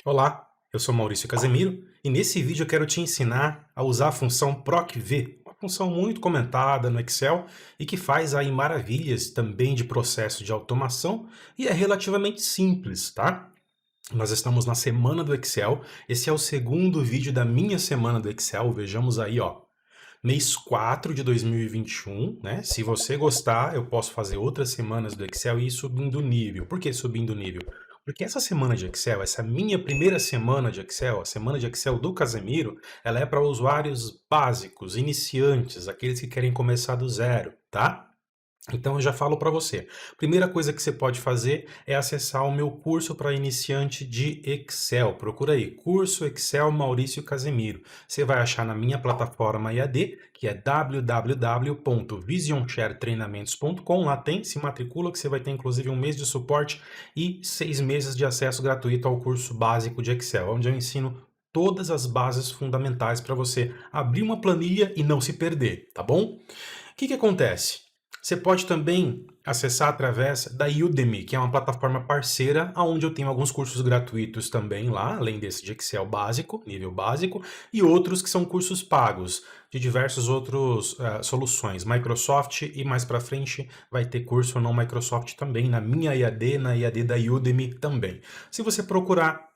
Olá, eu sou Maurício Casemiro e nesse vídeo eu quero te ensinar a usar a função PROC-V, uma função muito comentada no Excel e que faz aí maravilhas também de processo de automação e é relativamente simples, tá? Nós estamos na semana do Excel, esse é o segundo vídeo da minha semana do Excel, vejamos aí, ó. Mês 4 de 2021, né? Se você gostar, eu posso fazer outras semanas do Excel e ir subindo o nível. Por que subindo o nível? Porque essa semana de Excel, essa minha primeira semana de Excel, a semana de Excel do Casemiro, ela é para usuários básicos, iniciantes, aqueles que querem começar do zero, tá? Então eu já falo para você. Primeira coisa que você pode fazer é acessar o meu curso para iniciante de Excel. Procura aí, curso Excel Maurício Casemiro. Você vai achar na minha plataforma EAD, que é www.visionsharetreinamentos.com. Lá tem, se matricula que você vai ter inclusive um mês de suporte e 6 meses de acesso gratuito ao curso básico de Excel, onde eu ensino todas as bases fundamentais para você abrir uma planilha e não se perder, tá bom? O que acontece? Você pode também acessar através da Udemy, que é uma plataforma parceira, onde eu tenho alguns cursos gratuitos também lá, além desse de Excel básico, nível básico, e outros que são cursos pagos, de diversos outros soluções, Microsoft, e mais para frente vai ter curso não Microsoft também, na minha EAD, na EAD da Udemy também. Se você procurar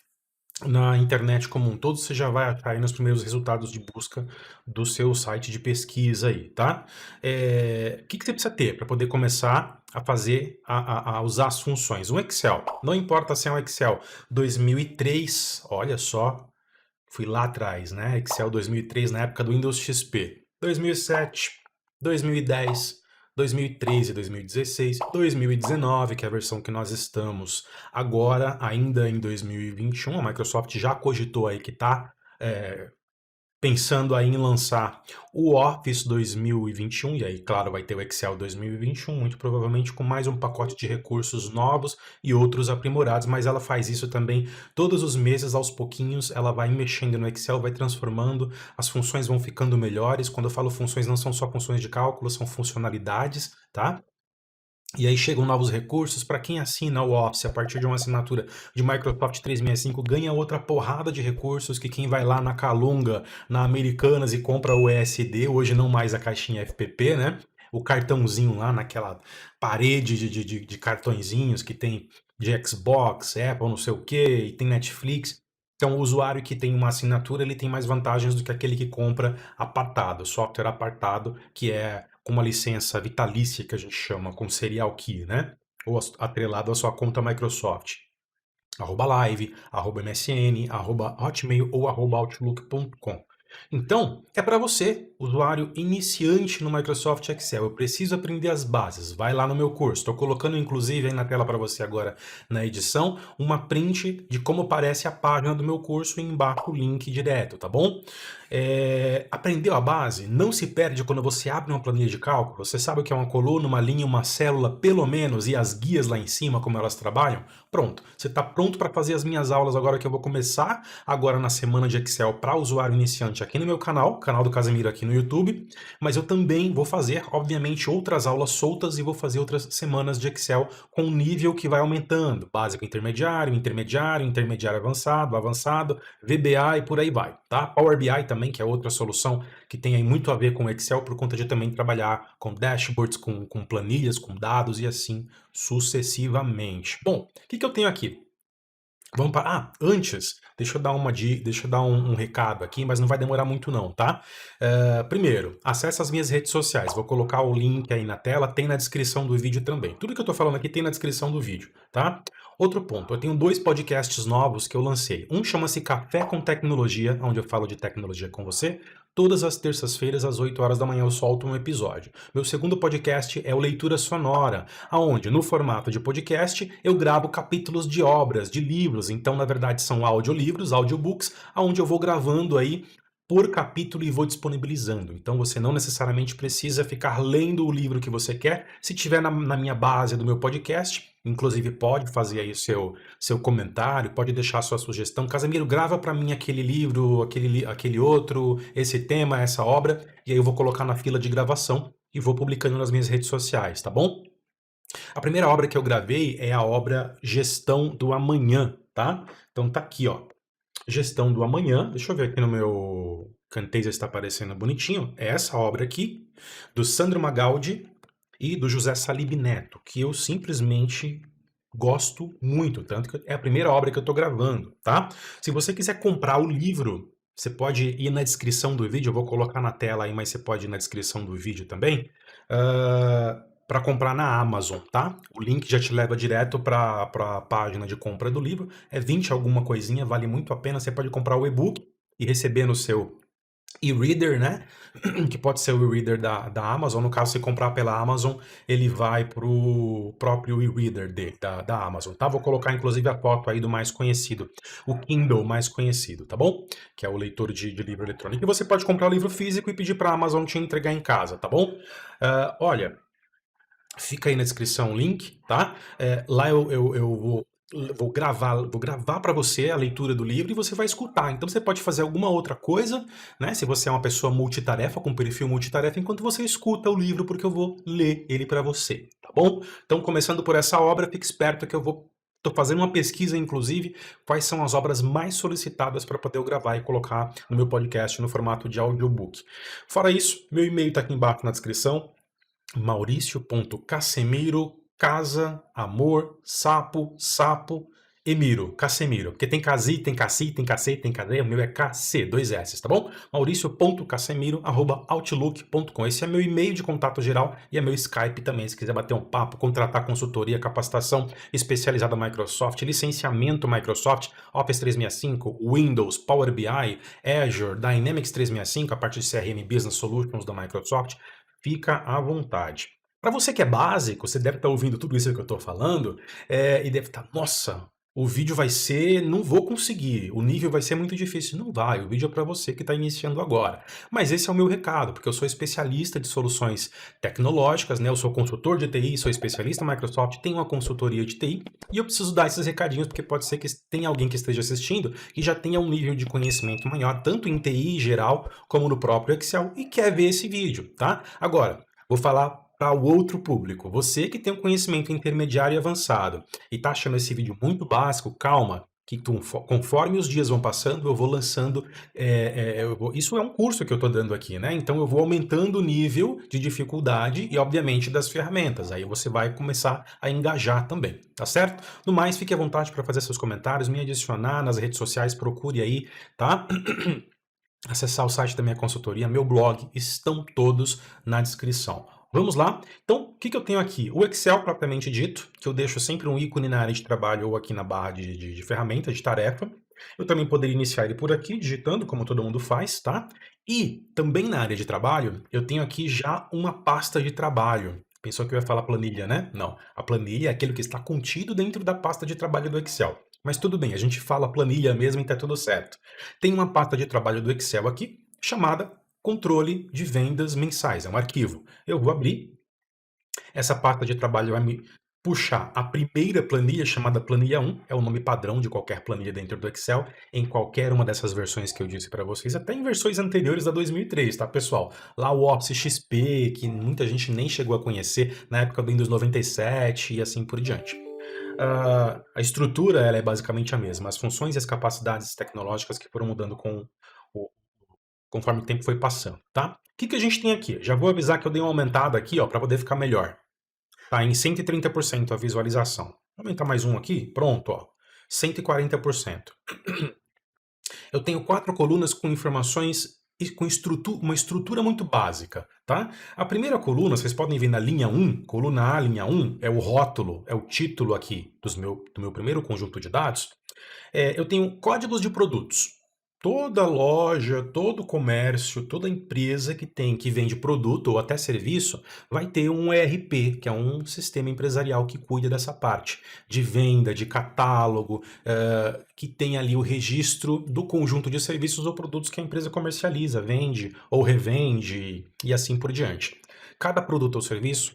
na internet como um todo, você já vai achar aí nos primeiros resultados de busca do seu site de pesquisa aí, tá? O que você precisa ter para poder começar a fazer, a usar as funções? Um Excel, não importa se é um Excel 2003, olha só, fui lá atrás, né? Excel 2003 na época do Windows XP, 2007, 2010, 2013, 2016, 2019, que é a versão que nós estamos agora, ainda em 2021. A Microsoft já cogitou aí que está pensando aí em lançar o Office 2021, e aí, claro, vai ter o Excel 2021, muito provavelmente com mais um pacote de recursos novos e outros aprimorados, mas ela faz isso também todos os meses, aos pouquinhos, ela vai mexendo no Excel, vai transformando, as funções vão ficando melhores. Quando eu falo funções, não são só funções de cálculo, são funcionalidades, tá? E aí chegam novos recursos. Para quem assina o Office a partir de uma assinatura de Microsoft 365, ganha outra porrada de recursos que quem vai lá na Calunga, na Americanas e compra o ESD, hoje não mais a caixinha FPP, né? O cartãozinho lá naquela parede de cartõezinhos que tem de Xbox, Apple, não sei o que, e tem Netflix. Então o usuário que tem uma assinatura, ele tem mais vantagens do que aquele que compra apartado, software apartado, que é com uma licença vitalícia que a gente chama, com serial key, né? Ou atrelado à sua conta Microsoft. @live, @msn, @hotmail ou @outlook.com. Então, é para você, usuário iniciante no Microsoft Excel. Eu preciso aprender as bases. Vai lá no meu curso. Estou colocando, inclusive, aí na tela para você agora, na edição, uma print de como parece a página do meu curso e embaixo o link direto, tá bom? Aprendeu a base? Não se perde quando você abre uma planilha de cálculo. Você sabe o que é uma coluna, uma linha, uma célula, pelo menos, e as guias lá em cima, como elas trabalham? Pronto. Você está pronto para fazer as minhas aulas agora que eu vou começar agora na semana de Excel para usuário iniciante aqui no meu canal do Casemiro aqui no YouTube, mas eu também vou fazer, obviamente, outras aulas soltas e vou fazer outras semanas de Excel com um nível que vai aumentando, básico intermediário, intermediário, intermediário avançado, avançado, VBA e por aí vai, tá? Power BI também, que é outra solução que tem aí muito a ver com Excel por conta de também trabalhar com dashboards, com planilhas, com dados e assim sucessivamente. Bom, o que eu tenho aqui? Vamos para. Antes, deixa eu dar deixa eu dar um recado aqui, mas não vai demorar muito não, tá? Primeiro, acesse as minhas redes sociais. Vou colocar o link aí na tela, tem na descrição do vídeo também. Tudo que eu tô falando aqui tem na descrição do vídeo, tá? Outro ponto, eu tenho 2 podcasts novos que eu lancei. Um chama-se Café com Tecnologia, onde eu falo de tecnologia com você. Todas as terças-feiras, às 8 horas da manhã, eu solto um episódio. Meu segundo podcast é o Leitura Sonora, aonde, no formato de podcast, eu gravo capítulos de obras, de livros. Então, na verdade, são audiolivros, audiobooks, aonde eu vou gravando aí por capítulo e vou disponibilizando. Então, você não necessariamente precisa ficar lendo o livro que você quer. Se tiver na minha base do meu podcast, inclusive pode fazer aí seu comentário, pode deixar sua sugestão. Casemiro, grava para mim aquele livro, aquele outro, esse tema, essa obra, e aí eu vou colocar na fila de gravação e vou publicando nas minhas redes sociais, tá bom? A primeira obra que eu gravei é a obra Gestão do Amanhã, tá? Então tá aqui, ó. Gestão do Amanhã. Deixa eu ver aqui no meu Camtasia se está aparecendo bonitinho. É essa obra aqui, do Sandro Magaldi e do José Salib Neto, que eu simplesmente gosto muito, tanto que é a primeira obra que eu estou gravando, tá? Se você quiser comprar o livro, você pode ir na descrição do vídeo, eu vou colocar na tela aí, mas você pode ir na descrição do vídeo também, para comprar na Amazon, tá? O link já te leva direto para a página de compra do livro, é 20 alguma coisinha, vale muito a pena, você pode comprar o e-book e receber no seu e-reader, né? Que pode ser o e-reader da Amazon. No caso, se comprar pela Amazon, ele vai pro próprio e-reader da Amazon, tá? Vou colocar, inclusive, a foto aí do mais conhecido, o Kindle mais conhecido, tá bom? Que é o leitor de livro eletrônico. E você pode comprar o livro físico e pedir para a Amazon te entregar em casa, tá bom? Olha, fica aí na descrição o link, tá? Lá eu vou gravar para você a leitura do livro e você vai escutar. Então você pode fazer alguma outra coisa, né? Se você é uma pessoa multitarefa, com perfil multitarefa, enquanto você escuta o livro, porque eu vou ler ele para você, tá bom? Então, começando por essa obra, fique esperto que eu vou. Estou fazendo uma pesquisa, inclusive, quais são as obras mais solicitadas para poder eu gravar e colocar no meu podcast no formato de audiobook. Fora isso, meu e-mail está aqui embaixo na descrição. Mauricio.casemiro, casa, amor, sapo, sapo, Emiro, Casemiro. Porque tem Casi, tem Cassi, tem Cacei, tem Cadê, o meu é KC, 2 S, tá bom? Mauricio.casemiro@outlook.com. Esse é meu e-mail de contato geral e é meu Skype também, se quiser bater um papo, contratar consultoria, capacitação especializada Microsoft, licenciamento Microsoft, Office 365, Windows, Power BI, Azure, Dynamics 365, a parte de CRM Business Solutions da Microsoft, fica à vontade. Para você que é básico, você deve estar ouvindo tudo isso que eu estou falando e deve estar, nossa, o vídeo vai ser, não vou conseguir, o nível vai ser muito difícil. Não vai, o vídeo é para você que está iniciando agora. Mas esse é o meu recado, porque eu sou especialista de soluções tecnológicas, né? Eu sou consultor de TI, sou especialista em Microsoft, tenho uma consultoria de TI e eu preciso dar esses recadinhos porque pode ser que tenha alguém que esteja assistindo que já tenha um nível de conhecimento maior, tanto em TI em geral, como no próprio Excel, e quer ver esse vídeo, tá? Agora, vou falar para o outro público. Você que tem um conhecimento intermediário e avançado e está achando esse vídeo muito básico, calma. Que conforme os dias vão passando, eu vou lançando. Isso é um curso que eu estou dando aqui, né? Então eu vou aumentando o nível de dificuldade e, obviamente, das ferramentas. Aí você vai começar a engajar também, tá certo? No mais, fique à vontade para fazer seus comentários, me adicionar nas redes sociais, procure aí, tá? Acessar o site da minha consultoria, meu blog, estão todos na descrição. Vamos lá? Então, o que eu tenho aqui? O Excel propriamente dito, que eu deixo sempre um ícone na área de trabalho ou aqui na barra de ferramenta, de tarefa. Eu também poderia iniciar ele por aqui, digitando, como todo mundo faz, tá? E também na área de trabalho, eu tenho aqui já uma pasta de trabalho. Pensou que eu ia falar planilha, né? Não. A planilha é aquilo que está contido dentro da pasta de trabalho do Excel. Mas tudo bem, a gente fala planilha mesmo e tá tudo certo. Tem uma pasta de trabalho do Excel aqui, chamada controle de vendas mensais. É um arquivo. Eu vou abrir. Essa pasta de trabalho vai me puxar a primeira planilha, chamada planilha 1. É o nome padrão de qualquer planilha dentro do Excel, em qualquer uma dessas versões que eu disse para vocês, até em versões anteriores da 2003, tá, pessoal? Lá o Office XP, que muita gente nem chegou a conhecer, na época do Windows 97 e assim por diante. A estrutura ela é basicamente a mesma. As funções e as capacidades tecnológicas que foram mudando conforme o tempo foi passando, tá? O que a gente tem aqui? Já vou avisar que eu dei uma aumentada aqui, ó, para poder ficar melhor. Tá em 130% a visualização. Vou aumentar mais um aqui, pronto, ó. 140%. Eu tenho 4 colunas com informações e com uma estrutura muito básica, tá? A primeira coluna, vocês podem ver na linha 1, coluna A, linha 1, é o rótulo, é o título aqui do meu primeiro conjunto de dados. Eu tenho códigos de produtos. Toda loja, todo comércio, toda empresa que vende produto ou até serviço vai ter um ERP, que é um sistema empresarial que cuida dessa parte de venda, de catálogo, que tem ali o registro do conjunto de serviços ou produtos que a empresa comercializa, vende ou revende e assim por diante. Cada produto ou serviço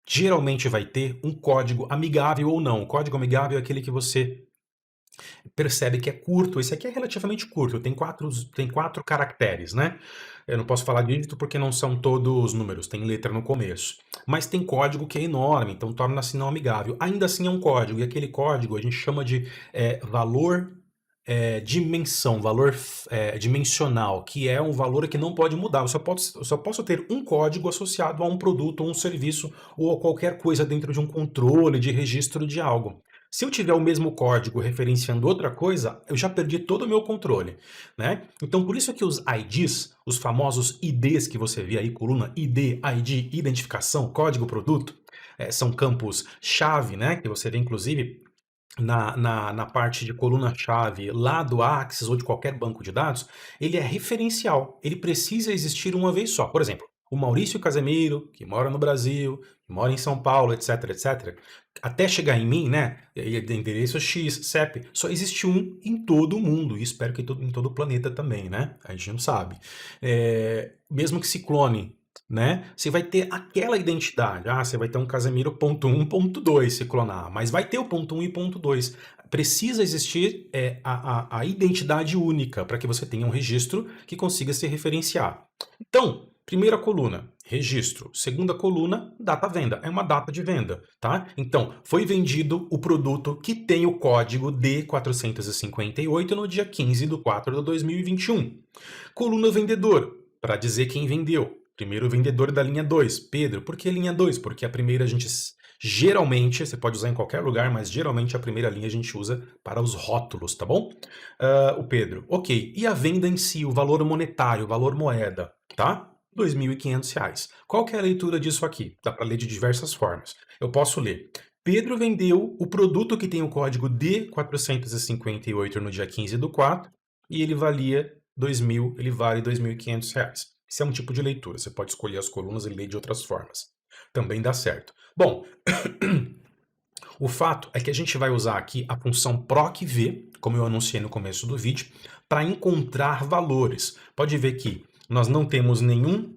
geralmente vai ter um código amigável ou não. O código amigável é aquele que você percebe que é curto. Esse aqui é relativamente curto, tem quatro caracteres, né? eu não posso falar dígito porque não são todos números, tem letra no começo. Mas tem código que é enorme, então torna-se não amigável. Ainda assim é um código, e aquele código a gente chama de valor dimensão, valor dimensional, que é um valor que não pode mudar. Eu só posso ter um código associado a um produto, ou um serviço, ou a qualquer coisa dentro de um controle de registro de algo. Se eu tiver o mesmo código referenciando outra coisa, eu já perdi todo o meu controle, né? Então, por isso que os IDs, os famosos IDs que você vê aí, coluna ID, ID, identificação, código produto, são campos-chave, né? Que você vê, inclusive, na parte de coluna-chave lá do Axis ou de qualquer banco de dados, ele é referencial. Ele precisa existir uma vez só. Por exemplo, o Maurício Casemiro, que mora no Brasil, que mora em São Paulo, etc, etc, até chegar em mim, né? Endereço X, CEP, só existe um em todo o mundo. E espero que em todo o planeta também, né? A gente não sabe. Mesmo que se clone, né? Você vai ter aquela identidade. Ah, você vai ter um Casemiro ponto 1, ponto 2 se clonar, mas vai ter o ponto 1 e ponto 2. Precisa existir a identidade única para que você tenha um registro que consiga se referenciar. Então, primeira coluna, registro. Segunda coluna, data-venda. É uma data de venda, tá? Então, foi vendido o produto que tem o código D458 no dia 15/4/2021. Coluna vendedor, para dizer quem vendeu. Primeiro vendedor da linha 2, Pedro. Por que linha 2? Porque a primeira a gente geralmente, você pode usar em qualquer lugar, mas geralmente a primeira linha a gente usa para os rótulos, tá bom? O Pedro, ok. E a venda em si, o valor monetário, o valor moeda, tá? R$ 2.500. Qual que é a leitura disso aqui? Dá para ler de diversas formas. Eu posso ler. Pedro vendeu o produto que tem o código D458 no dia 15/4 e ele valia 2.000, ele vale R$ 2.500. Esse é um tipo de leitura, você pode escolher as colunas e ler de outras formas. Também dá certo. Bom, o fato é que a gente vai usar aqui a função procv, como eu anunciei no começo do vídeo, para encontrar valores. Pode ver que nós não temos nenhum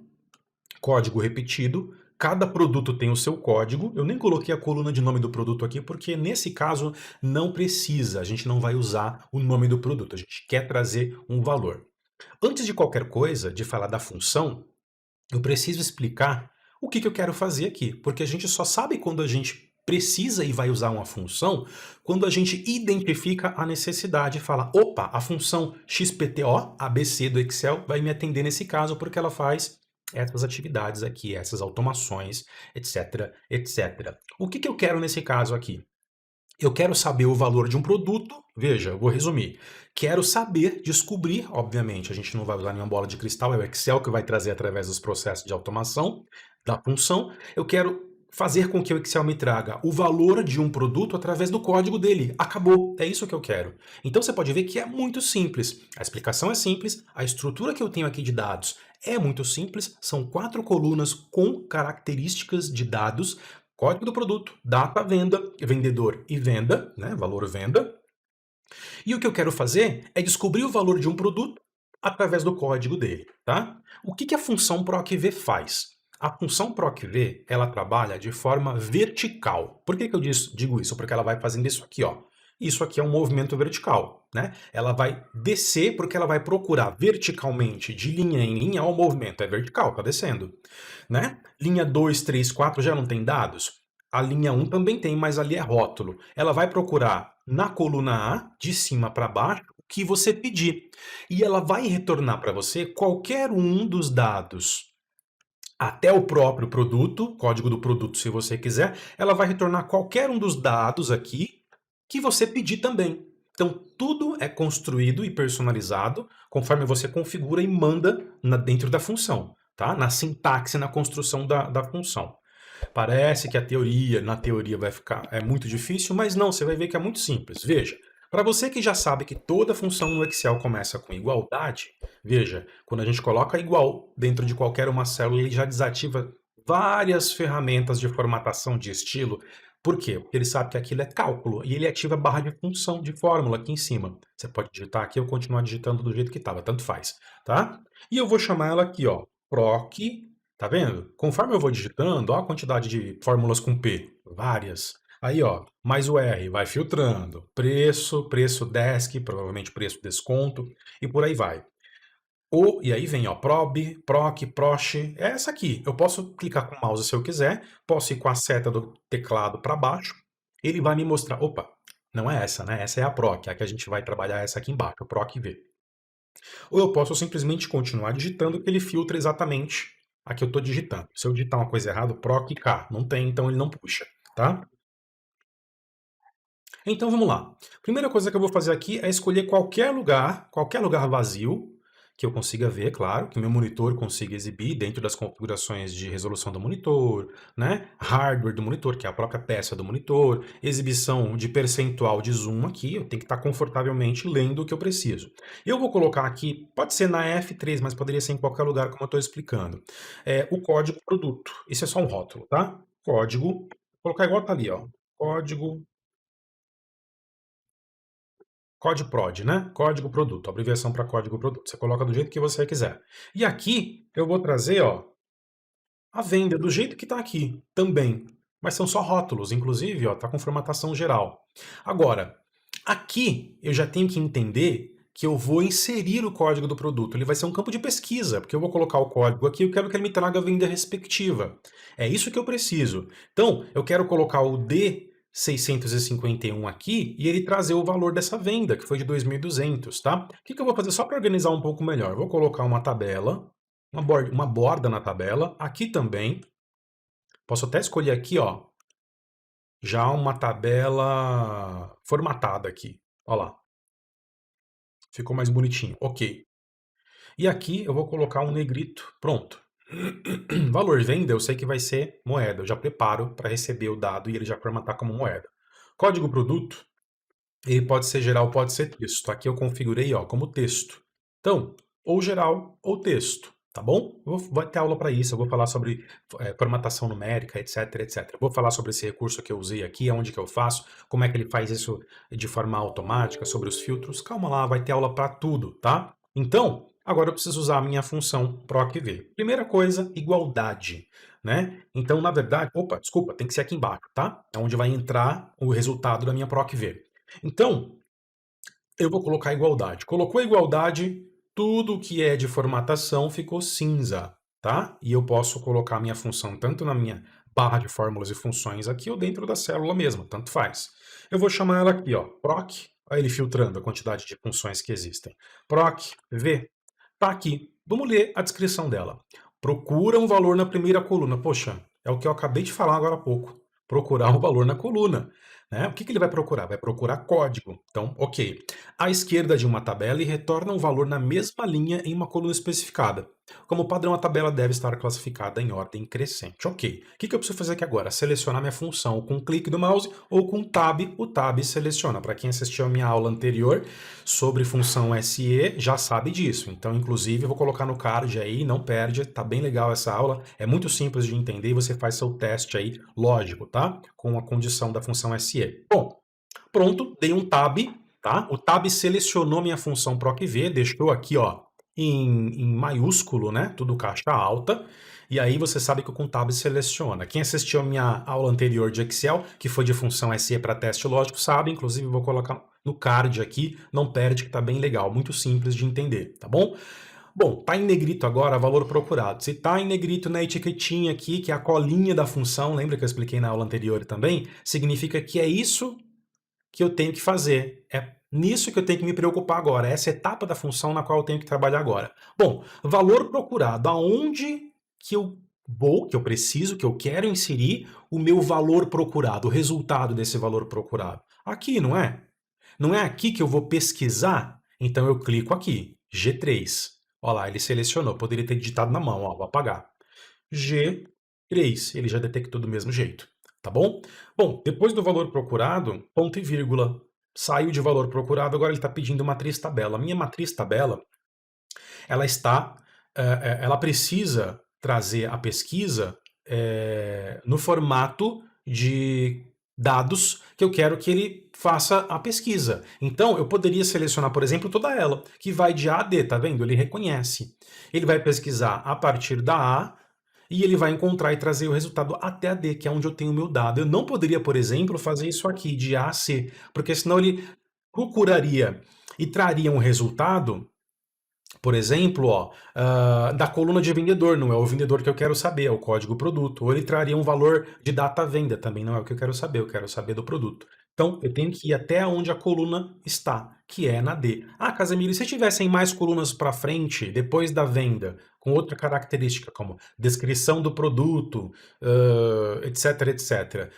código repetido, cada produto tem o seu código. Eu nem coloquei a coluna de nome do produto aqui, porque nesse caso não precisa, a gente não vai usar o nome do produto, a gente quer trazer um valor. Antes de qualquer coisa, de falar da função, eu preciso explicar o que eu quero fazer aqui, porque a gente só sabe quando a gente precisa e vai usar uma função, quando a gente identifica a necessidade e fala, opa, a função XPTO, ABC do Excel, vai me atender nesse caso, porque ela faz essas atividades aqui, essas automações, etc, etc. O que eu quero nesse caso aqui? Eu quero saber o valor de um produto. Veja, eu vou resumir. Quero saber, descobrir, obviamente, a gente não vai usar nenhuma bola de cristal, é o Excel que vai trazer através dos processos de automação da função. Eu quero fazer com que o Excel me traga o valor de um produto através do código dele. Acabou, é isso que eu quero. Então você pode ver que é muito simples. A explicação é simples, a estrutura que eu tenho aqui de dados é muito simples, são 4 colunas com características de dados. Código do produto, data venda, vendedor e venda, né? Valor venda. E o que eu quero fazer é descobrir o valor de um produto através do código dele, tá? O que a função procv faz? A função procv, ela trabalha de forma vertical. Por que eu digo isso? Porque ela vai fazendo isso aqui, ó. Isso aqui é um movimento vertical, né? Ela vai descer porque ela vai procurar verticalmente, de linha em linha, ó, o movimento é vertical, tá descendo, né? Linha 2, 3, 4 já não tem dados? A linha 1 também tem, mas ali é rótulo. Ela vai procurar na coluna A, de cima para baixo, o que você pedir. E ela vai retornar para você qualquer um dos dados. Até o próprio produto, código do produto se você quiser, ela vai retornar qualquer um dos dados aqui que você pedir também. Então, tudo é construído e personalizado conforme você configura e manda dentro da função, tá? Na sintaxe, na construção da função. Parece que na teoria vai ficar muito difícil, mas não, você vai ver que é muito simples. Veja, para você que já sabe que toda função no Excel começa com igualdade, veja, quando a gente coloca igual dentro de qualquer uma célula, ele já desativa várias ferramentas de formatação de estilo. Por quê? Porque ele sabe que aquilo é cálculo e ele ativa a barra de função, de fórmula aqui em cima. Você pode digitar aqui ou continuar digitando do jeito que estava, tanto faz, tá? E eu vou chamar ela aqui, ó, proc. Tá vendo? Conforme eu vou digitando, ó a quantidade de fórmulas com P, várias. Aí, ó, mais o R, vai filtrando. Preço, preço desk, provavelmente preço desconto, e por aí vai. E aí vem, ó, prob, proc, proc, é essa aqui. Eu posso clicar com o mouse se eu quiser, posso ir com a seta do teclado para baixo, ele vai me mostrar, opa, não é essa, né? Essa é a proc, a que a gente vai trabalhar essa aqui embaixo, o proc V. Ou eu posso simplesmente continuar digitando que ele filtra exatamente a que eu estou digitando. Se eu digitar uma coisa errada, proc K, não tem, então ele não puxa, tá? Então vamos lá. Primeira coisa que eu vou fazer aqui é escolher qualquer lugar vazio, que eu consiga ver, claro, que meu monitor consiga exibir dentro das configurações de resolução do monitor, né? Hardware do monitor, que é a própria peça do monitor, exibição de percentual de zoom aqui, eu tenho que estar confortavelmente lendo o que eu preciso. Eu vou colocar aqui, pode ser na F3, mas poderia ser em qualquer lugar, como eu estou explicando, o código produto. Isso é só um rótulo, tá? Código, vou colocar igual tá ali, ó. Código CódiProd, né? Código produto, abreviação para código produto. Você coloca do jeito que você quiser. E aqui eu vou trazer, ó, a venda do jeito que está aqui também. Mas são só rótulos, inclusive, ó, tá com formatação geral. Agora, aqui eu já tenho que entender que eu vou inserir o código do produto. Ele vai ser um campo de pesquisa, porque eu vou colocar o código aqui, eu quero que ele me traga a venda respectiva. É isso que eu preciso. Então, eu quero colocar o D651 aqui e ele trazer o valor dessa venda, que foi de 2.200, tá? O que eu vou fazer só para organizar um pouco melhor? Eu vou colocar uma tabela, uma borda na tabela, aqui também. Posso até escolher aqui, ó, já uma tabela formatada aqui. Olha lá, ficou mais bonitinho. Ok. E aqui eu vou colocar um negrito. Pronto. Valor venda, eu sei que vai ser moeda. Eu já preparo para receber o dado e ele já formatar como moeda. Código produto, ele pode ser geral, pode ser texto. Aqui eu configurei, ó, como texto. Então, ou geral ou texto, tá bom? Vai ter aula para isso, eu vou falar sobre formatação numérica, etc, etc. Vou falar sobre esse recurso que eu usei aqui, aonde que eu faço, como é que ele faz isso de forma automática, sobre os filtros. Calma lá, vai ter aula para tudo, tá? Então, agora eu preciso usar a minha função procv. Primeira coisa, igualdade, né? Então, na verdade, opa, desculpa, tem que ser aqui embaixo, tá? É onde vai entrar o resultado da minha procv. Então, eu vou colocar igualdade. Colocou igualdade, tudo que é de formatação ficou cinza, tá? E eu posso colocar a minha função tanto na minha barra de fórmulas e funções aqui ou dentro da célula mesmo, tanto faz. Eu vou chamar ela aqui, ó, proc, olha ele filtrando a quantidade de funções que existem. Proc, v, tá aqui. Vamos ler a descrição dela. Procura um valor na primeira coluna. Poxa, é o que eu acabei de falar agora há pouco. Procurar o valor na coluna. Né? O que ele vai procurar? Vai procurar código. Então, ok. À esquerda de uma tabela e retorna um valor na mesma linha em uma coluna especificada. Como padrão, a tabela deve estar classificada em ordem crescente. Ok. O que eu preciso fazer aqui agora? Selecionar minha função com um clique do mouse ou com Tab. O Tab seleciona. Para quem assistiu a minha aula anterior sobre função SE, já sabe disso. Então, inclusive, eu vou colocar no card aí, não perde. Tá bem legal essa aula. É muito simples de entender e você faz seu teste aí, lógico, tá? Com a condição da função SE. Bom, pronto, dei um tab, tá? O tab selecionou minha função procv, deixou aqui, ó, em maiúsculo, né? Tudo caixa alta. E aí você sabe que com tab seleciona. Quem assistiu a minha aula anterior de Excel, que foi de função SE para teste lógico, sabe. Inclusive, vou colocar no card aqui, não perde, que tá bem legal, muito simples de entender, tá bom? Bom, tá em negrito agora, valor procurado. Se tá em negrito na etiquetinha aqui, que é a colinha da função, lembra que eu expliquei na aula anterior também? Significa que é isso que eu tenho que fazer. É nisso que eu tenho que me preocupar agora. Essa etapa da função na qual eu tenho que trabalhar agora. Bom, valor procurado. Aonde que eu vou, que eu preciso, que eu quero inserir o meu valor procurado, o resultado desse valor procurado? Aqui, não é? Não é aqui que eu vou pesquisar? Então eu clico aqui, G3. Olha lá, ele selecionou. Poderia ter digitado na mão, ó, vou apagar. G3, ele já detectou do mesmo jeito, tá bom? Bom, depois do valor procurado, ponto e vírgula. Saiu de valor procurado, agora ele está pedindo matriz tabela. A minha matriz tabela, ela está, ela precisa trazer a pesquisa no formato de dados que eu quero que ele faça a pesquisa. Então, eu poderia selecionar, por exemplo, toda ela, que vai de A a D, tá vendo? Ele reconhece. Ele vai pesquisar a partir da A e ele vai encontrar e trazer o resultado até a D, que é onde eu tenho o meu dado. Eu não poderia, por exemplo, fazer isso aqui, de A a C, porque senão ele procuraria e traria um resultado Por exemplo, ó, da coluna de vendedor, não é o vendedor que eu quero saber, é o código produto. Ou ele traria um valor de data venda, também não é o que eu quero saber do produto. Então, eu tenho que ir até onde a coluna está, que é na D. Ah, Casemiro, e se tivessem mais colunas para frente, depois da venda, com outra característica, como descrição do produto, etc, etc,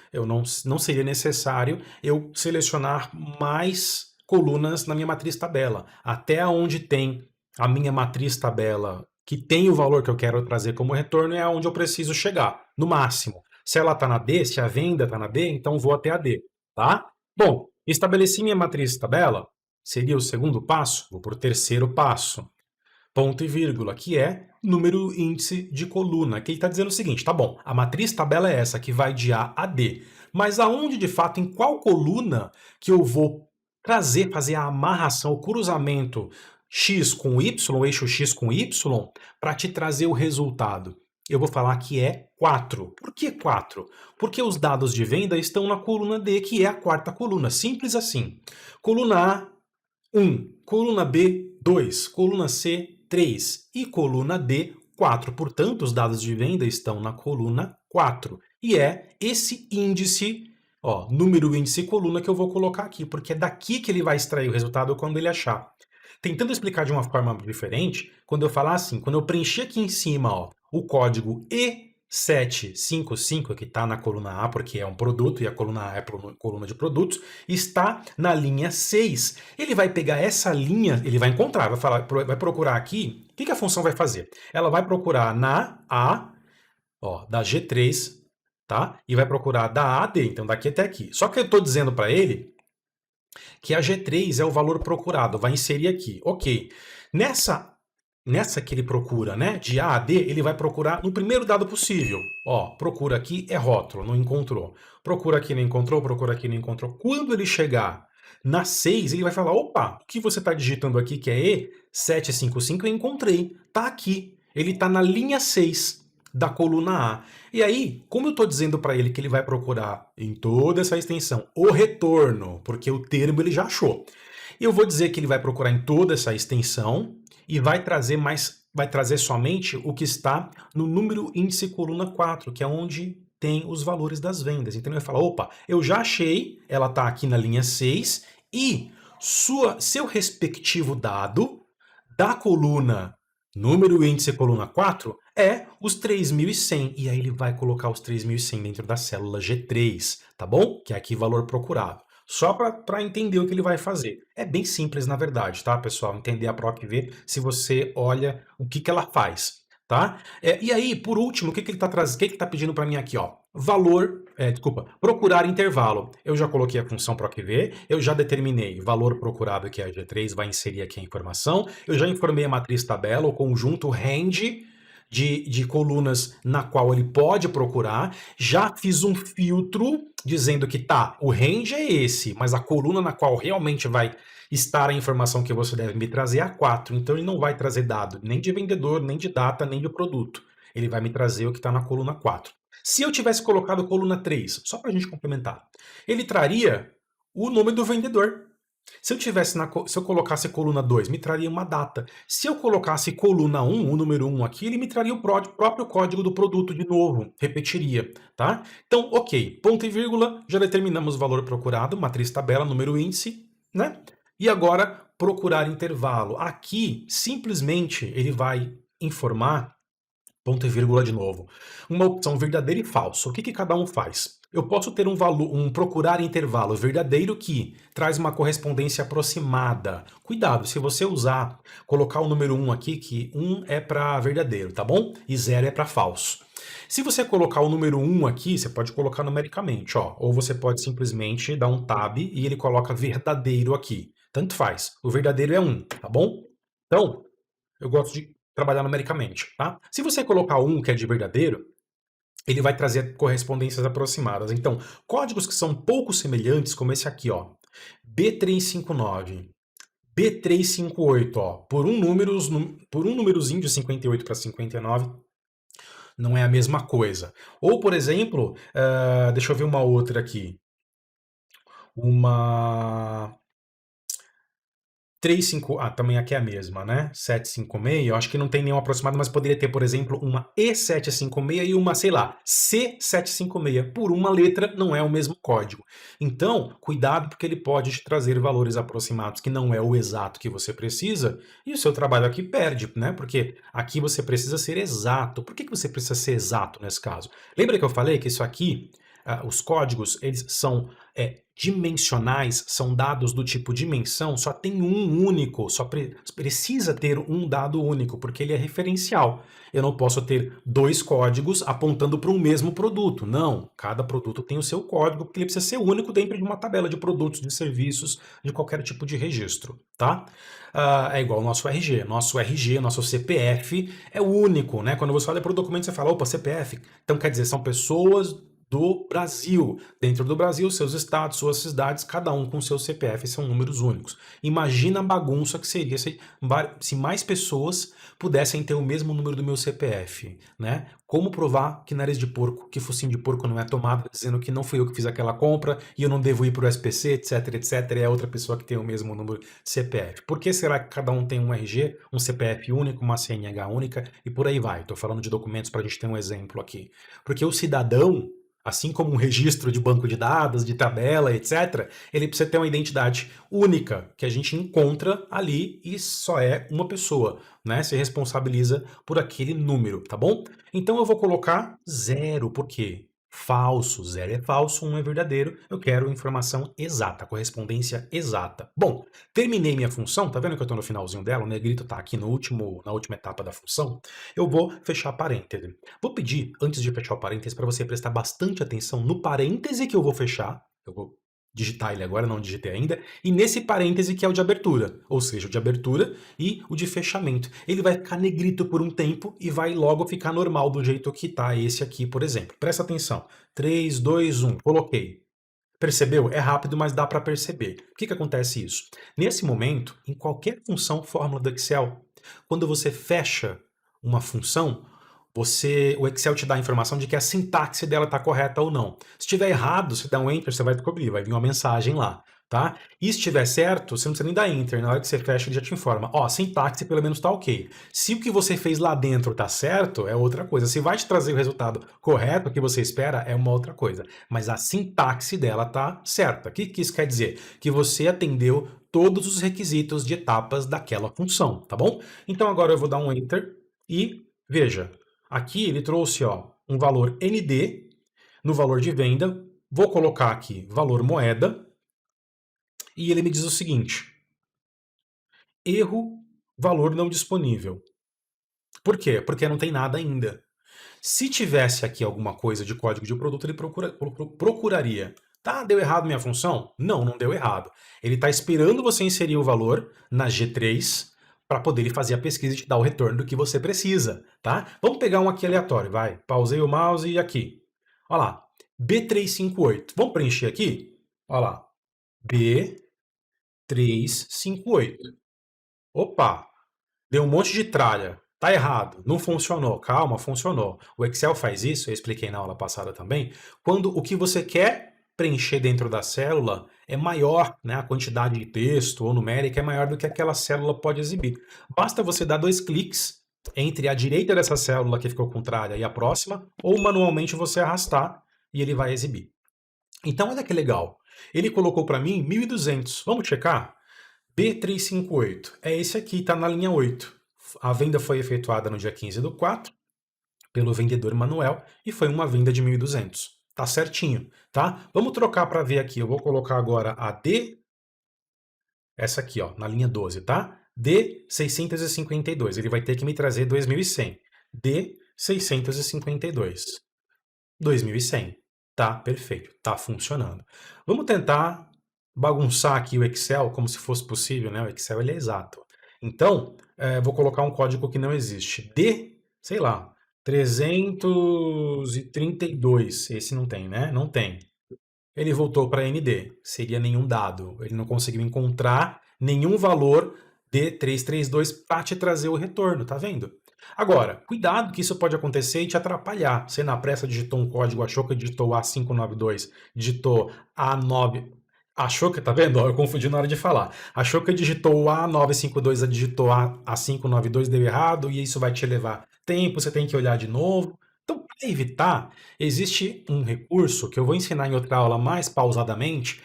não seria necessário eu selecionar mais colunas na minha matriz tabela. Até onde tem a minha matriz tabela, que tem o valor que eu quero trazer como retorno, é onde eu preciso chegar, no máximo. Se ela está na D, se a venda está na D, então vou até a D, tá? Bom, estabeleci minha matriz tabela, seria o segundo passo, vou para o terceiro passo, ponto e vírgula, que é número índice de coluna, que ele está dizendo o seguinte, tá bom, a matriz tabela é essa, que vai de A a D, mas aonde de fato, em qual coluna que eu vou trazer, fazer a amarração, o cruzamento X com Y, o eixo X com Y, para te trazer o resultado? Eu vou falar que é 4. Por que 4? Porque os dados de venda estão na coluna D, que é a quarta coluna. Simples assim. Coluna A, 1. Coluna B, 2. Coluna C, 3. E coluna D, 4. Portanto, os dados de venda estão na coluna 4. E é esse índice, ó, número, índice e coluna que eu vou colocar aqui, porque é daqui que ele vai extrair o resultado quando ele achar. Tentando explicar de uma forma diferente, quando eu falar assim, quando eu preencher aqui em cima, ó, o código E755, que está na coluna A, porque é um produto, e a coluna A é coluna de produtos, está na linha 6. Ele vai pegar essa linha, ele vai encontrar, vai procurar aqui, o que a função vai fazer? Ela vai procurar na A, ó, da G3, tá? E vai procurar da A a D, então daqui até aqui. Só que eu estou dizendo para ele que a G3 é o valor procurado, vai inserir aqui. Ok. Nessa que ele procura, né, de A a D, ele vai procurar no primeiro dado possível. Ó, procura aqui, é rótulo, não encontrou. Procura aqui, não encontrou, procura aqui, não encontrou. Quando ele chegar na 6, ele vai falar, opa, o que você está digitando aqui, que é E755, eu encontrei, tá aqui. Ele está na linha 6 da coluna A. E aí, como eu estou dizendo para ele que ele vai procurar em toda essa extensão o retorno, porque o termo ele já achou, eu vou dizer que ele vai procurar em toda essa extensão e vai trazer somente o que está no número índice coluna 4, que é onde tem os valores das vendas. Então ele vai falar, opa, eu já achei, ela está aqui na linha 6 e seu respectivo dado da coluna número índice coluna 4 é os 3.100. E aí ele vai colocar os 3.100 dentro da célula G3, tá bom? Que é aqui valor procurado. Só para entender o que ele vai fazer. É bem simples, na verdade, tá, pessoal? Entender a PROC-V se você olha o que ela faz, tá? E aí, por último, o que ele está trazendo? O que ele tá pedindo para mim aqui, ó? Procurar intervalo. Eu já coloquei a função PROC-V, eu já determinei valor procurado, que é a G3, vai inserir aqui a informação, eu já informei a matriz tabela, o conjunto range de colunas na qual ele pode procurar, já fiz um filtro dizendo que tá, o range é esse, mas a coluna na qual realmente vai estar a informação que você deve me trazer é a 4, então ele não vai trazer dado nem de vendedor, nem de data, nem de produto. Ele vai me trazer o que está na coluna 4. Se eu tivesse colocado coluna 3, só para a gente complementar, ele traria o nome do vendedor. Se eu colocasse coluna 2, me traria uma data. Se eu colocasse coluna 1, o número 1 aqui, ele me traria o próprio código do produto de novo, repetiria, tá? Então, ok, ponto e vírgula, já determinamos o valor procurado, matriz tabela, número índice, né? E agora, procurar intervalo. Aqui, simplesmente, ele vai informar, ponto e vírgula de novo, uma opção verdadeiro e falso. O que cada um faz? Eu posso ter um procurar intervalo verdadeiro que traz uma correspondência aproximada. Cuidado, se você colocar o número 1 aqui, que 1 é para verdadeiro, tá bom? E 0 é para falso. Se você colocar o número 1 aqui, você pode colocar numericamente, ó, ou você pode simplesmente dar um tab e ele coloca verdadeiro aqui. Tanto faz. O verdadeiro é 1, tá bom? Então, eu gosto de trabalhar numericamente, tá? Se você colocar 1, que é de verdadeiro, ele vai trazer correspondências aproximadas. Então, códigos que são pouco semelhantes, como esse aqui, ó, B359, B358, ó, por um númerozinho de 58 para 59, não é a mesma coisa. Ou, por exemplo, deixa eu ver uma outra aqui. também aqui é a mesma, né? 756, eu acho que não tem nenhum aproximado, mas poderia ter, por exemplo, uma E756 e uma, sei lá, C756. Por uma letra não é o mesmo código. Então, cuidado porque ele pode te trazer valores aproximados que não é o exato que você precisa e o seu trabalho aqui perde, né? Porque aqui você precisa ser exato. Por que que você precisa ser exato nesse caso? Lembra que eu falei que isso aqui, os códigos, eles são dimensionais, são dados do tipo dimensão, só tem um único, precisa ter um dado único, porque ele é referencial. Eu não posso ter dois códigos apontando para um mesmo produto. Não, cada produto tem o seu código, porque ele precisa ser único dentro de uma tabela de produtos, de serviços, de qualquer tipo de registro, tá? É igual ao nosso RG. Nosso RG, nosso CPF é único, né? Quando você olha para o documento, você fala, opa, CPF. Então quer dizer, são pessoas do Brasil. Dentro do Brasil, seus estados, suas cidades, cada um com seu CPF, são números únicos. Imagina a bagunça que seria se mais pessoas pudessem ter o mesmo número do meu CPF, né? Como provar que nariz de porco, que focinho de porco não é tomado, dizendo que não fui eu que fiz aquela compra e eu não devo ir para o SPC, etc, etc, e é outra pessoa que tem o mesmo número de CPF. Por que será que cada um tem um RG, um CPF único, uma CNH única e por aí vai? Estou falando de documentos para a gente ter um exemplo aqui. Porque o cidadão, assim como um registro de banco de dados, de tabela, etc., ele precisa ter uma identidade única, que a gente encontra ali e só é uma pessoa, né? Se responsabiliza por aquele número, tá bom? Então eu vou colocar 0, por quê? Falso, 0 é falso, 1 é verdadeiro. Eu quero informação exata, correspondência exata. Bom, terminei minha função, tá vendo que eu estou no finalzinho dela? O negrito está aqui na última etapa da função. Eu vou fechar parêntese. Vou pedir, antes de fechar o parêntese, para você prestar bastante atenção no parêntese que eu vou fechar. Eu vou digitar ele agora, não digitei ainda. E nesse parêntese que é o de abertura. Ou seja, o de abertura e o de fechamento. Ele vai ficar negrito por um tempo e vai logo ficar normal do jeito que está esse aqui, por exemplo. Presta atenção. 3, 2, 1. Coloquei. Percebeu? É rápido, mas dá para perceber. Por que acontece isso? Nesse momento, em qualquer função fórmula do Excel, quando você fecha uma função, o Excel te dá a informação de que a sintaxe dela está correta ou não. Se estiver errado, você dá um Enter, você vai descobrir, vai vir uma mensagem lá, tá? E se estiver certo, você não precisa nem dar Enter, na hora que você fecha ele já te informa. Ó, a sintaxe pelo menos está ok. Se o que você fez lá dentro está certo, é outra coisa. Se vai te trazer o resultado correto, o que você espera, é uma outra coisa. Mas a sintaxe dela está certa. O que isso quer dizer? Que você atendeu todos os requisitos de etapas daquela função, tá bom? Então agora eu vou dar um Enter e veja, aqui ele trouxe um valor ND no valor de venda. Vou colocar aqui valor moeda. E ele me diz o seguinte: erro, valor não disponível. Por quê? Porque não tem nada ainda. Se tivesse aqui alguma coisa de código de produto, ele procuraria. Tá, deu errado minha função? Não, não deu errado. Ele está esperando você inserir o valor na G3 para poder ele fazer a pesquisa e te dar o retorno do que você precisa, tá? Vamos pegar um aqui aleatório, vai. Pausei o mouse e aqui. Olha lá, B358. Vamos preencher aqui? Olha lá, B358. Opa, deu um monte de tralha. Tá errado, não funcionou. Calma, funcionou. O Excel faz isso, eu expliquei na aula passada também, quando o que você quer preencher dentro da célula é maior, né, a quantidade de texto ou numérica é maior do que aquela célula pode exibir. Basta você dar 2 cliques entre a direita dessa célula que ficou com tralha e a próxima, ou manualmente você arrastar e ele vai exibir. Então olha que legal. Ele colocou para mim 1.200. Vamos checar? B358 é esse aqui, está na linha 8. A venda foi efetuada no dia 15/4 pelo vendedor Manuel e foi uma venda de 1.200. Tá certinho, tá? Vamos trocar para ver aqui. Eu vou colocar agora a D, essa aqui, ó, na linha 12, tá? D652. Ele vai ter que me trazer 2.100. D652. 2.100. Tá, perfeito. Tá funcionando. Vamos tentar bagunçar aqui o Excel como se fosse possível, né? O Excel ele é exato. Então, vou colocar um código que não existe. D, sei lá, 332. Esse não tem, né? Não tem. Ele voltou para ND. Seria nenhum dado. Ele não conseguiu encontrar nenhum valor D332 para te trazer o retorno, tá vendo? Agora, cuidado que isso pode acontecer e te atrapalhar. Você na pressa digitou um código, achou que digitou A592, digitou A9, Achou que, tá vendo? Ó, eu confundi na hora de falar. Achou que digitou o A952, digitou A592, deu errado, e isso vai te levar tempo, você tem que olhar de novo. Então, para evitar, existe um recurso que eu vou ensinar em outra aula mais pausadamente,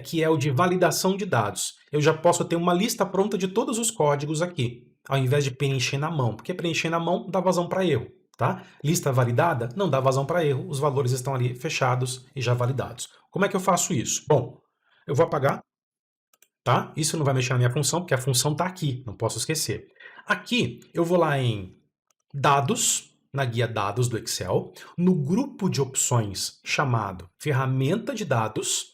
que é o de validação de dados. Eu já posso ter uma lista pronta de todos os códigos aqui, ao invés de preencher na mão, porque preencher na mão dá vazão para erro, tá? Lista validada não dá vazão para erro, os valores estão ali fechados e já validados. Como é que eu faço isso? Bom, eu vou apagar, tá? Isso não vai mexer na minha função, porque a função está aqui, não posso esquecer. Aqui, eu vou lá em Dados, na guia Dados do Excel, no grupo de opções chamado Ferramenta de Dados,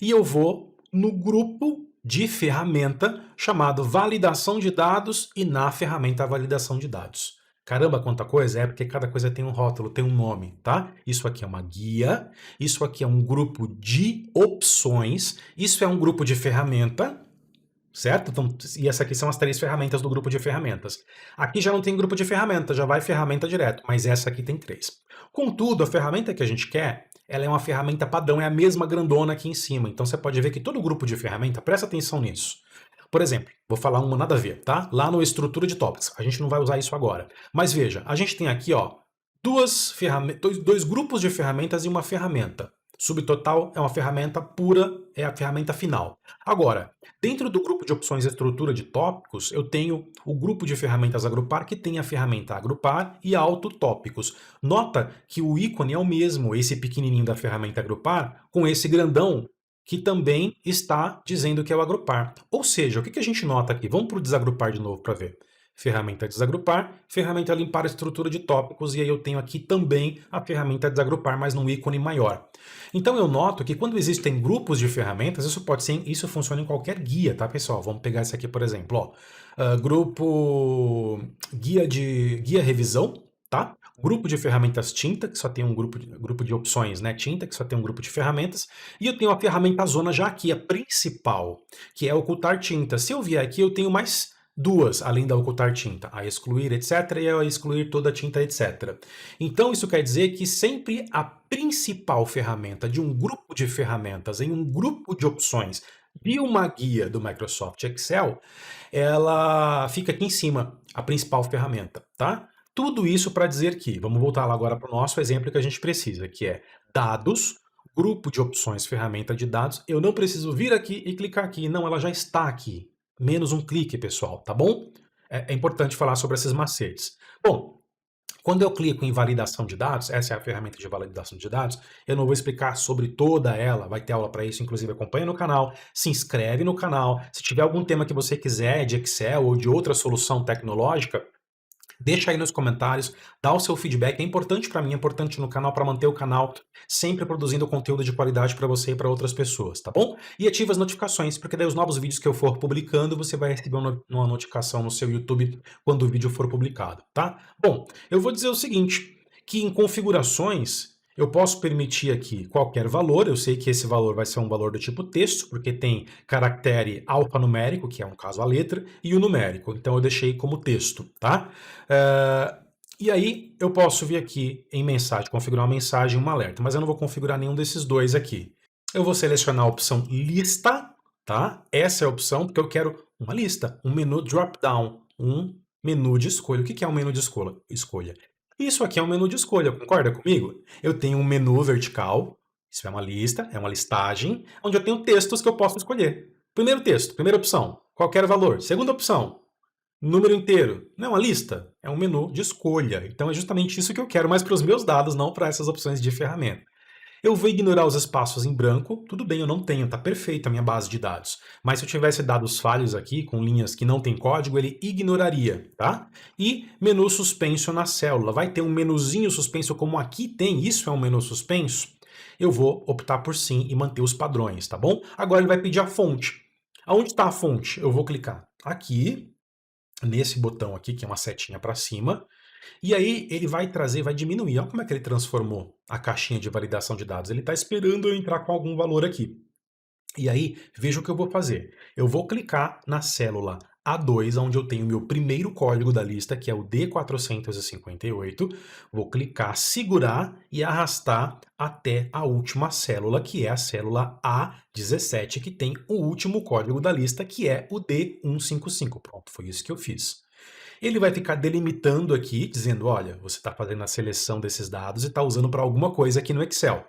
e eu vou no grupo de ferramenta chamado Validação de Dados e na ferramenta Validação de Dados. Caramba, quanta coisa! É porque cada coisa tem um rótulo, tem um nome, tá? Isso aqui é uma guia, isso aqui é um grupo de opções, isso é um grupo de ferramenta, certo? Então, e essas aqui são as 3 ferramentas do grupo de ferramentas. Aqui já não tem grupo de ferramenta, já vai ferramenta direto, mas essa aqui tem 3. Contudo, a ferramenta que a gente quer, ela é uma ferramenta padrão, é a mesma grandona aqui em cima. Então você pode ver que todo grupo de ferramenta, presta atenção nisso. Por exemplo, vou falar uma nada a ver, tá? Lá no estrutura de tópicos, a gente não vai usar isso agora. Mas veja, a gente tem aqui, ó, dois grupos de ferramentas e uma ferramenta. Subtotal é uma ferramenta pura, é a ferramenta final. Agora, dentro do grupo de opções estrutura de tópicos, eu tenho o grupo de ferramentas agrupar, que tem a ferramenta agrupar e autotópicos. Nota que o ícone é o mesmo, esse pequenininho da ferramenta agrupar, com esse grandão, que também está dizendo que é o agrupar. Ou seja, o que a gente nota aqui? Vamos para o desagrupar de novo para ver. Ferramenta desagrupar, ferramenta limpar a estrutura de tópicos, e aí eu tenho aqui também a ferramenta desagrupar, mas num ícone maior. Então eu noto que quando existem grupos de ferramentas, isso funciona em qualquer guia, tá, pessoal? Vamos pegar esse aqui, por exemplo, ó. Grupo guia revisão, tá? Grupo de ferramentas tinta, que só tem um grupo de opções, né? Tinta, que só tem um grupo de ferramentas. E eu tenho a ferramenta zona já aqui, a principal, que é ocultar tinta. Se eu vier aqui, eu tenho mais duas, além da ocultar tinta, a excluir, etc., e a excluir toda a tinta, etc. Então, isso quer dizer que sempre a principal ferramenta de um grupo de ferramentas, em um grupo de opções de uma guia do Microsoft Excel, ela fica aqui em cima, a principal ferramenta, tá? Tudo isso para dizer que, vamos voltar lá agora para o nosso exemplo que a gente precisa, que é dados, grupo de opções, ferramenta de dados. Eu não preciso vir aqui e clicar aqui, não, ela já está aqui. Menos um clique, pessoal, tá bom? É importante falar sobre esses macetes. Bom, quando eu clico em validação de dados, essa é a ferramenta de validação de dados, eu não vou explicar sobre toda ela, vai ter aula para isso, inclusive acompanha no canal, se inscreve no canal, se tiver algum tema que você quiser de Excel ou de outra solução tecnológica, deixa aí nos comentários, dá o seu feedback, é importante para mim, é importante no canal para manter o canal sempre produzindo conteúdo de qualidade para você e para outras pessoas, tá bom? E ativa as notificações, porque daí os novos vídeos que eu for publicando, você vai receber uma notificação no seu YouTube quando o vídeo for publicado, tá? Bom, eu vou dizer o seguinte, que em configurações eu posso permitir aqui qualquer valor, eu sei que esse valor vai ser um valor do tipo texto, porque tem caractere alfanumérico, que é no caso a letra, e o numérico, então eu deixei como texto, tá? E aí eu posso vir aqui em mensagem, configurar uma mensagem e um alerta, mas eu não vou configurar nenhum desses dois aqui. Eu vou selecionar a opção lista, tá? Essa é a opção porque eu quero uma lista, um menu drop-down, um menu de escolha. O que é um menu de escolha? Isso aqui é um menu de escolha, concorda comigo? Eu tenho um menu vertical, isso é uma lista, é uma listagem, onde eu tenho textos que eu posso escolher. Primeiro texto, primeira opção, qualquer valor. Segunda opção, número inteiro. Não é uma lista, é um menu de escolha. Então é justamente isso que eu quero, mas para os meus dados, não para essas opções de ferramenta. Eu vou ignorar os espaços em branco, tudo bem, eu não tenho, está perfeita a minha base de dados. Mas se eu tivesse dados falhos aqui, com linhas que não tem código, ele ignoraria, tá? E menu suspenso na célula, vai ter um menuzinho suspenso como aqui tem, isso é um menu suspenso? Eu vou optar por sim e manter os padrões, tá bom? Agora ele vai pedir a fonte. Aonde está a fonte? Eu vou clicar aqui, nesse botão aqui, que é uma setinha para cima, e aí ele vai trazer, vai diminuir. Olha como é que ele transformou a caixinha de validação de dados. Ele está esperando eu entrar com algum valor aqui. E aí, veja o que eu vou fazer. Eu vou clicar na célula A2, onde eu tenho meu primeiro código da lista, que é o D458. Vou clicar, segurar e arrastar até a última célula, que é a célula A17, que tem o último código da lista, que é o D155. Pronto, foi isso que eu fiz. Ele vai ficar delimitando aqui, dizendo, olha, você está fazendo a seleção desses dados e está usando para alguma coisa aqui no Excel.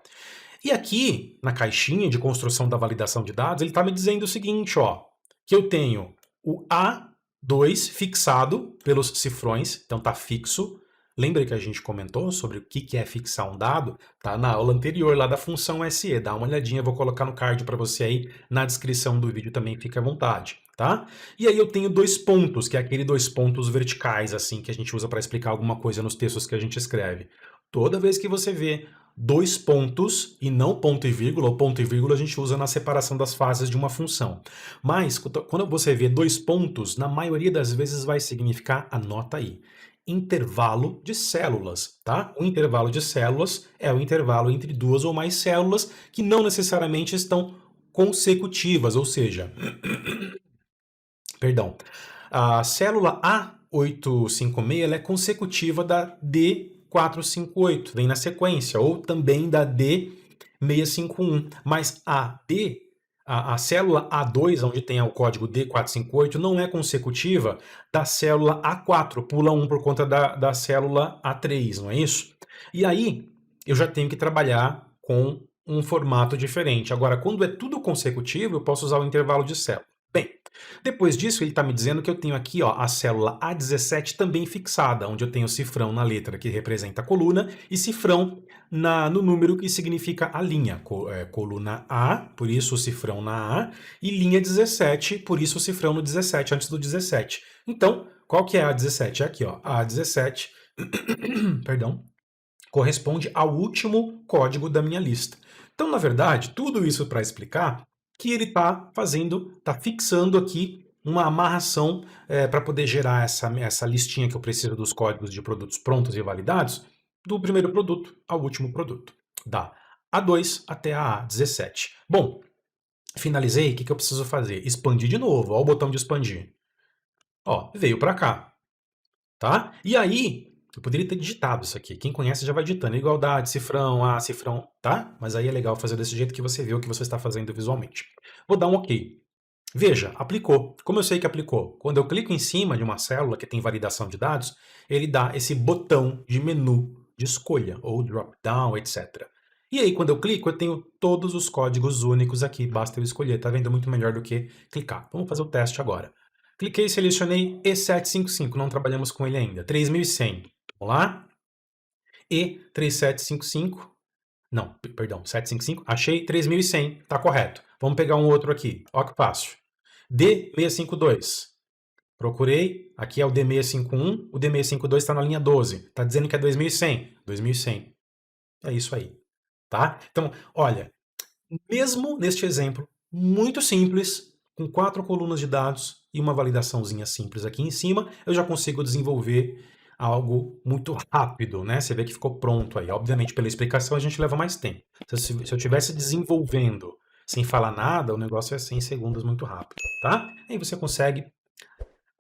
E aqui, na caixinha de construção da validação de dados, ele está me dizendo o seguinte, ó, que eu tenho o A2 fixado pelos cifrões, então está fixo. Lembra que a gente comentou sobre o que é fixar um dado? Tá na aula anterior lá da função SE, dá uma olhadinha, vou colocar no card para você aí, na descrição do vídeo também, fica à vontade, tá? E aí eu tenho dois pontos, que é aquele dois pontos verticais, assim, que a gente usa para explicar alguma coisa nos textos que a gente escreve. Toda vez que você vê dois pontos e não ponto e vírgula, ou ponto e vírgula a gente usa na separação das fases de uma função. Mas quando você vê dois pontos, na maioria das vezes vai significar, anota aí, intervalo de células, tá? O intervalo de células é o intervalo entre duas ou mais células que não necessariamente estão consecutivas, ou seja, perdão, a célula A856 ela é consecutiva da D458, vem na sequência, ou também da D651, mas a célula A2, onde tem o código D458, não é consecutiva da célula A4, pula 1 por conta da célula A3, não é isso? E aí, eu já tenho que trabalhar com um formato diferente. Agora, quando é tudo consecutivo, eu posso usar o intervalo de célula. Bem, depois disso, ele está me dizendo que eu tenho aqui ó, a célula A17 também fixada, onde eu tenho cifrão na letra que representa a coluna e cifrão no número que significa a linha. Coluna A, por isso o cifrão na A, e linha 17, por isso o cifrão no 17, antes do 17. Então, qual que é a 17? É aqui, ó, a 17, perdão, corresponde ao último código da minha lista. Então, na verdade, tudo isso para explicar que ele está fazendo, está fixando aqui uma amarração para poder gerar essa listinha que eu preciso dos códigos de produtos prontos e validados, do primeiro produto ao último produto, da A2 até a A17. Bom, finalizei, o que eu preciso fazer? Expandir de novo, ó o botão de expandir. Ó, veio para cá, tá? E aí, eu poderia ter digitado isso aqui. Quem conhece já vai digitando. Igualdade, cifrão, A, cifrão, tá? Mas aí é legal fazer desse jeito que você vê o que você está fazendo visualmente. Vou dar um OK. Veja, aplicou. Como eu sei que aplicou? Quando eu clico em cima de uma célula que tem validação de dados, ele dá esse botão de menu de escolha, ou drop-down, etc. E aí, quando eu clico, eu tenho todos os códigos únicos aqui. Basta eu escolher. Tá vendo? Muito melhor do que clicar. Vamos fazer o teste agora. Cliquei e selecionei E755. Não trabalhamos com ele ainda. 3100. Vamos lá? E3755. Não, perdão, 755. Achei 3100. Tá correto. Vamos pegar um outro aqui. Ó que fácil. D652. Procurei. Aqui é o D651. O D652 está na linha 12. Está dizendo que é 2100. 2100. É isso aí. Tá? Então, olha, mesmo neste exemplo, muito simples, com 4 colunas de dados e uma validaçãozinha simples aqui em cima, eu já consigo desenvolver algo muito rápido, né? Você vê que ficou pronto aí. Obviamente, pela explicação, a gente leva mais tempo. Se eu estivesse desenvolvendo sem falar nada, o negócio é 100 segundos muito rápido, tá? Aí você consegue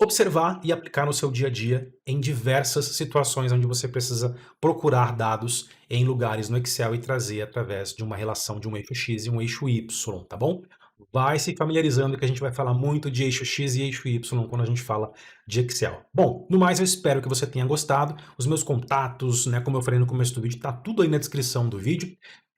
observar e aplicar no seu dia a dia em diversas situações onde você precisa procurar dados em lugares no Excel e trazer através de uma relação de um eixo X e um eixo Y, tá bom? Vai se familiarizando que a gente vai falar muito de eixo X e eixo Y quando a gente fala de Excel. Bom, no mais eu espero que você tenha gostado. Os meus contatos, né, como eu falei no começo do vídeo, tá tudo aí na descrição do vídeo.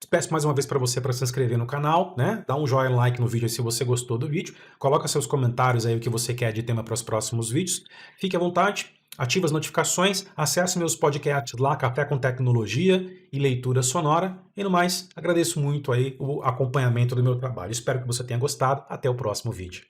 Peço mais uma vez para você para se inscrever no canal, né? Dá um joinha, like no vídeo se você gostou do vídeo. Coloca seus comentários aí o que você quer de tema para os próximos vídeos. Fique à vontade, ative as notificações, acesse meus podcasts lá, Café com Tecnologia e Leitura Sonora. E no mais, agradeço muito aí o acompanhamento do meu trabalho. Espero que você tenha gostado. Até o próximo vídeo.